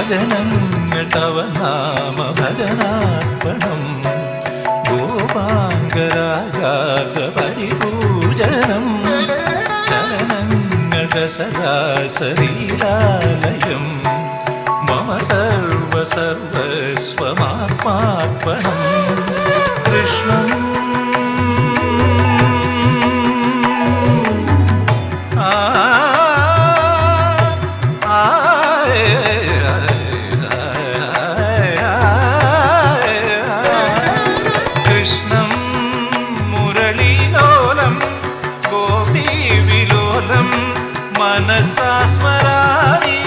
ഭജനങ്ങൾ തവ നാമ ഭജനാർപ്പണം ഗോപാംഗരാഗാർദ്ര പരിപൂജനം ചരണങ്ങൾ രസരാസലീലാലയം മമ സർവസർവസ്വമാത്മാർപ്പണം കൃഷ്ണം കൃഷ്ണം മുരളീലോലം ഗോപീവിലോലം മനസാ സ്മരാമി